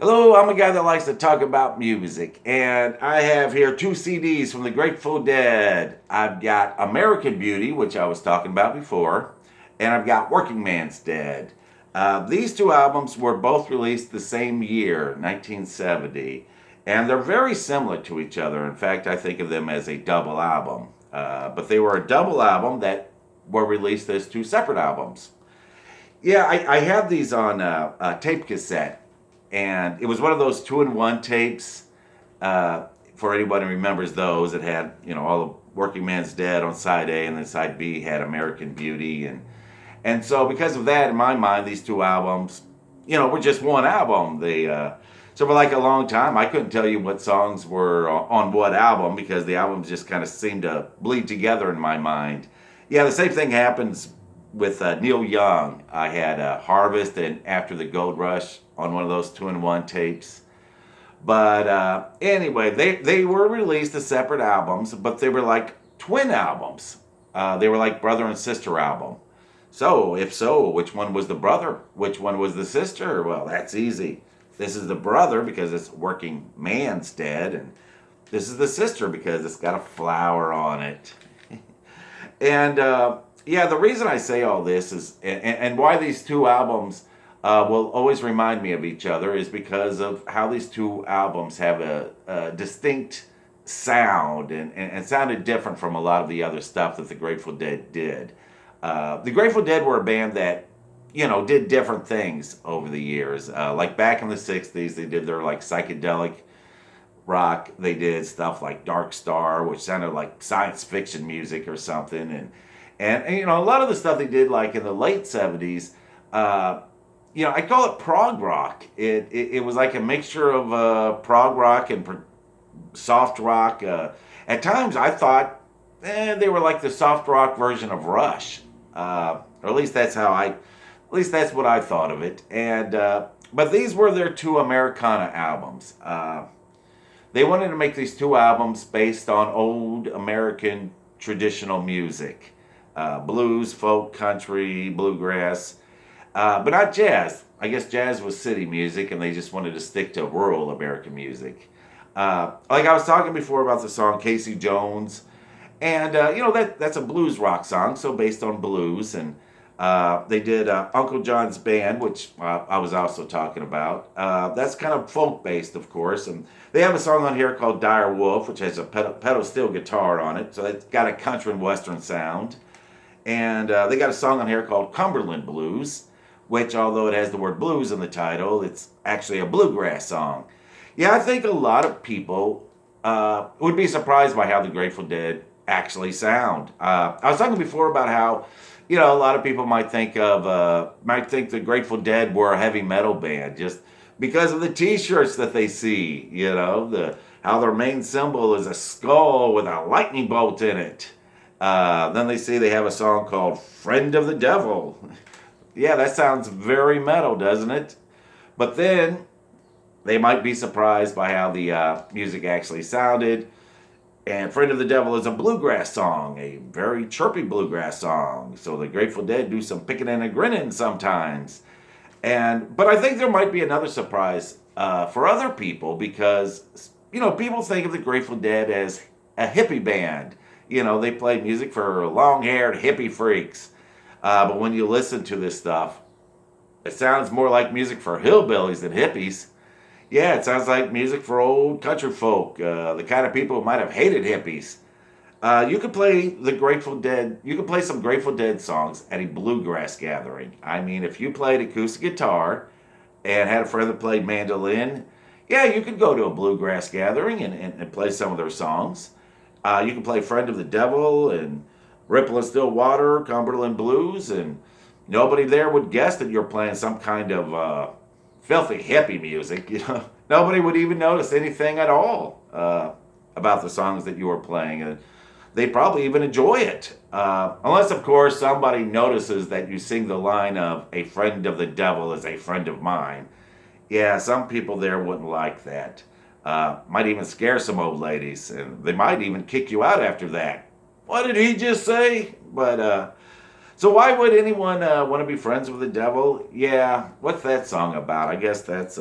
Hello, I'm a guy that likes to talk about music, and I have here two CDs from the Grateful Dead. I've got American Beauty, which I was talking about before, and I've got Workingman's Dead. These two albums were both released the same year, 1970, and they're very similar to each other. In fact, I think of them as a double album. But they were a double album that were released as two separate albums. Yeah, I have these on tape cassette, and it was one of those two-in-one tapes. For anyone who remembers those, it had all the Working Man's Dead on side A, and then side B had American Beauty, and so because of that, in my mind, these two albums, were just one album. They so for like a long time, I couldn't tell you what songs were on what album because the albums just kind of seemed to bleed together in my mind. Yeah, the same thing happens with Neil Young. I had Harvest and After the Gold Rush on one of those two-in-one tapes. But anyway, they were released as separate albums, but they were like twin albums. They were like brother and sister album. So, if so, which one was the brother? Which one was the sister? Well, that's easy. This is the brother because it's Working Man's Dead, and this is the sister because it's got a flower on it. And yeah, the reason I say all this is, and why these two albums will always remind me of each other is because of how these two albums have a distinct sound and sounded different from a lot of the other stuff that the Grateful Dead did. The Grateful Dead were a band that, did different things over the years. Like back in the 60s, they did their like psychedelic rock. They did stuff like Dark Star, which sounded like science fiction music or something. And a lot of the stuff they did like in the late 70s, I call it prog rock. It was like a mixture of prog rock and soft rock. At times I thought they were like the soft rock version of Rush. Or at least that's what I thought of it. And but these were their two Americana albums. They wanted to make these two albums based on old American traditional music, blues, folk, country, bluegrass, but not jazz. I guess jazz was city music, and they just wanted to stick to rural American music. Like I was talking before about the song Casey Jones, and that's a blues rock song, so based on blues. And they did Uncle John's Band, which I was also talking about. That's kind of folk based, of course, and they have a song on here called Dire Wolf, which has a pedal steel guitar on it, so it's got a country and western sound. And they got a song on here called Cumberland Blues, which, although it has the word blues in the title, it's actually a bluegrass song. Yeah, I think a lot of people would be surprised by how the Grateful Dead actually sound. I was talking before about how, a lot of people might think the Grateful Dead were a heavy metal band just because of the T-shirts that they see. How their main symbol is a skull with a lightning bolt in it. Then they see they have a song called "Friend of the Devil." Yeah, that sounds very metal, doesn't it? But then they might be surprised by how the music actually sounded. And "Friend of the Devil" is a bluegrass song, a very chirpy bluegrass song. So the Grateful Dead do some picking and a grinning sometimes. But I think there might be another surprise for other people because, people think of the Grateful Dead as a hippie band. They play music for long-haired hippie freaks. But when you listen to this stuff, it sounds more like music for hillbillies than hippies. Yeah, it sounds like music for old country folk, the kind of people who might have hated hippies. You could play the Grateful Dead. You could play some Grateful Dead songs at a bluegrass gathering. I mean, if you played acoustic guitar and had a friend that played mandolin, yeah, you could go to a bluegrass gathering and play some of their songs. You can play "Friend of the Devil" and "Ripple and Still Water," Cumberland Blues, and nobody there would guess that you're playing some kind of filthy hippie music. Nobody would even notice anything at all about the songs that you were playing. And they'd probably even enjoy it. Unless, of course, somebody notices that you sing the line of "A friend of the devil is a friend of mine." Yeah, some people there wouldn't like that. Might even scare some old ladies, and they might even kick you out after that. What did he just say? But so why would anyone want to be friends with the devil? Yeah, what's that song about? I guess that's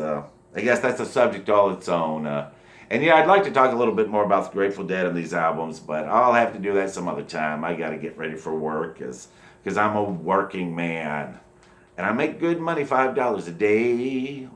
I guess that's a subject all its own. And yeah, I'd like to talk a little bit more about the Grateful Dead and these albums, but I'll have to do that some other time. I got to get ready for work because I'm a working man. And I make good money, $5 a day.